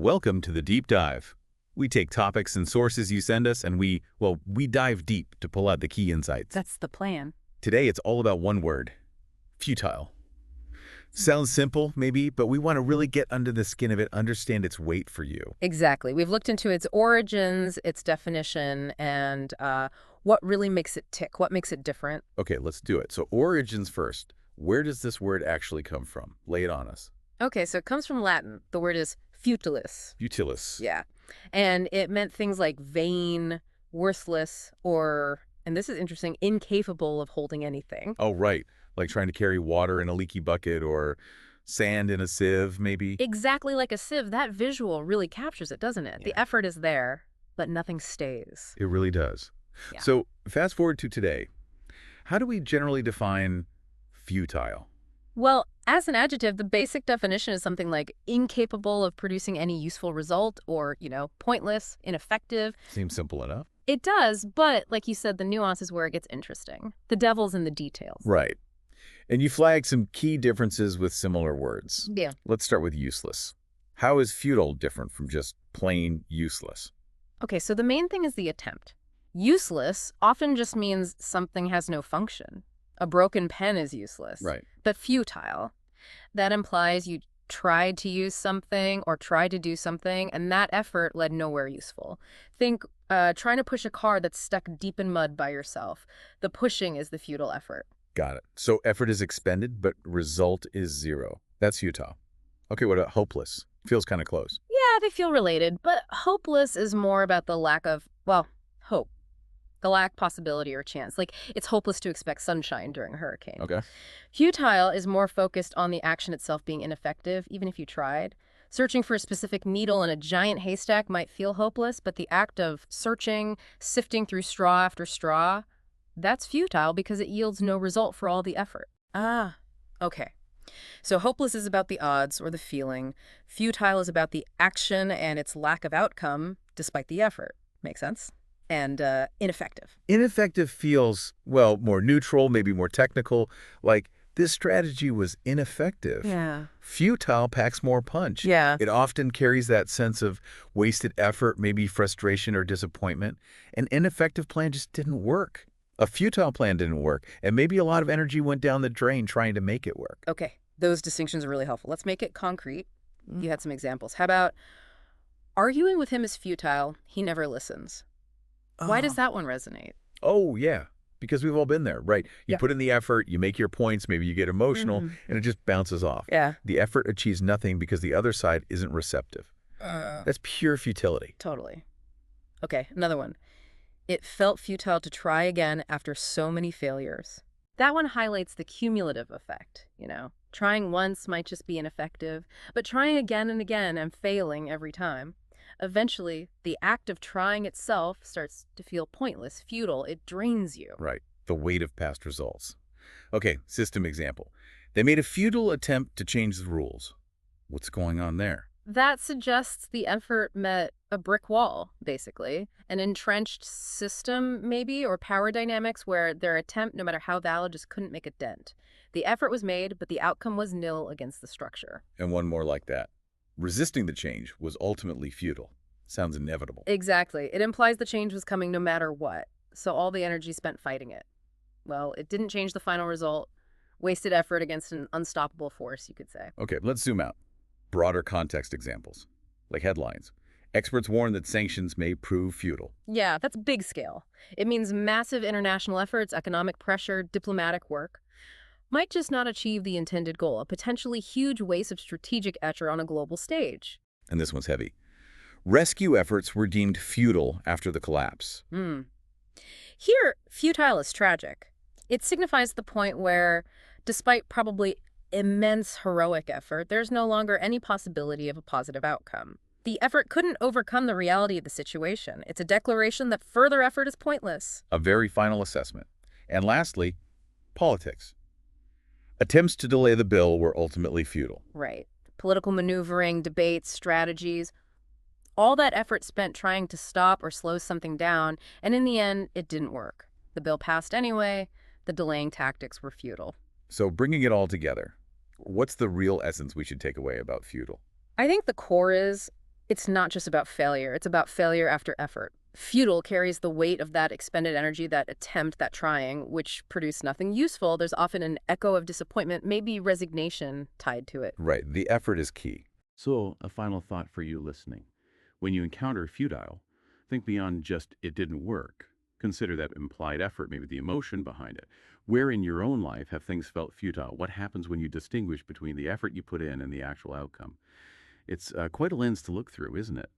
Welcome to the Deep Dive. We take topics and sources you send us and we dive deep to pull out the key insights. That's the plan. Today it's all about one word, futile. Sounds simple, maybe, but we want to really get under the skin of it, understand its weight for you. Exactly. We've looked into its origins, its definition, and what really makes it tick, what makes it different. Okay, let's do it. So origins first. Where does this word actually come from? Lay it on us. Okay, so it comes from Latin. The word is futilis. Futilis. Yeah. And it meant things like vain, worthless, or, and this is interesting, incapable of holding anything. Oh, right. Like trying to carry water in a leaky bucket or sand in a sieve, maybe? Exactly like a sieve. That visual really captures it, doesn't it? Yeah. The effort is there, but nothing stays. It really does. Yeah. So fast forward to today. How do we generally define futile? Well, as an adjective, the basic definition is something like incapable of producing any useful result or, pointless, ineffective. Seems simple enough. It does, but like you said, the nuance is where it gets interesting. The devil's in the details. Right. And you flag some key differences with similar words. Yeah. Let's start with useless. How is futile different from just plain useless? Okay, so the main thing is the attempt. Useless often just means something has no function. A broken pen is useless. Right. But futile, that implies you tried to use something or tried to do something, and that effort led nowhere useful. Think trying to push a car that's stuck deep in mud by yourself. The pushing is the futile effort. Got it. So effort is expended, but result is zero. That's futile. Okay, what about hopeless? Feels kind of close. Yeah, they feel related, but hopeless is more about the lack of, hope. The lack possibility or chance. Like, it's hopeless to expect sunshine during a hurricane. Okay. Futile is more focused on the action itself being ineffective, even if you tried. Searching for a specific needle in a giant haystack might feel hopeless, but the act of searching, sifting through straw after straw, that's futile because it yields no result for all the effort. Ah, okay. So hopeless is about the odds or the feeling. Futile is about the action and its lack of outcome, despite the effort. Make sense? And ineffective. Ineffective feels, more neutral, maybe more technical, like this strategy was ineffective. Yeah. Futile packs more punch. Yeah. It often carries that sense of wasted effort, maybe frustration or disappointment. An ineffective plan just didn't work. A futile plan didn't work, and maybe a lot of energy went down the drain trying to make it work. Okay, those distinctions are really helpful. Let's make it concrete. You had some examples. How about arguing with him is futile, he never listens. Why does that one resonate? Oh, yeah, because we've all been there, right? You put in the effort, you make your points, maybe you get emotional, and it just bounces off. Yeah. The effort achieves nothing because the other side isn't receptive. That's pure futility. Totally. Okay, another one. It felt futile to try again after so many failures. That one highlights the cumulative effect, Trying once might just be ineffective, but trying again and again and failing every time. Eventually, the act of trying itself starts to feel pointless, futile. It drains you. Right. The weight of past results. Okay, system example. They made a futile attempt to change the rules. What's going on there? That suggests the effort met a brick wall, basically. An entrenched system, maybe, or power dynamics where their attempt, no matter how valid, just couldn't make a dent. The effort was made, but the outcome was nil against the structure. And one more like that. Resisting the change was ultimately futile. Sounds inevitable. Exactly. It implies the change was coming no matter what. So all the energy spent fighting it. Well, it didn't change the final result. Wasted effort against an unstoppable force, you could say. Okay, let's zoom out. Broader context examples, like headlines. Experts warn that sanctions may prove futile. Yeah, that's big scale. It means massive international efforts, economic pressure, diplomatic work might just not achieve the intended goal, a potentially huge waste of strategic effort on a global stage. And this one's heavy. Rescue efforts were deemed futile after the collapse. Here, futile is tragic. It signifies the point where, despite probably immense heroic effort, there's no longer any possibility of a positive outcome. The effort couldn't overcome the reality of the situation. It's a declaration that further effort is pointless. A very final assessment. And lastly, politics. Attempts to delay the bill were ultimately futile. Right. Political maneuvering, debates, strategies, all that effort spent trying to stop or slow something down, and in the end, it didn't work. The bill passed anyway. The delaying tactics were futile. So bringing it all together, what's the real essence we should take away about futile? I think the core is It's not just about failure, it's about failure after effort. Futile carries the weight of that expended energy, that attempt, that trying, which produced nothing useful. There's often an echo of disappointment, maybe resignation tied to it. Right. The effort is key. So, a final thought for you listening. When you encounter futile, think beyond just it didn't work. Consider that implied effort, maybe the emotion behind it. Where in your own life have things felt futile? What happens when you distinguish between the effort you put in and the actual outcome? It's quite a lens to look through, isn't it?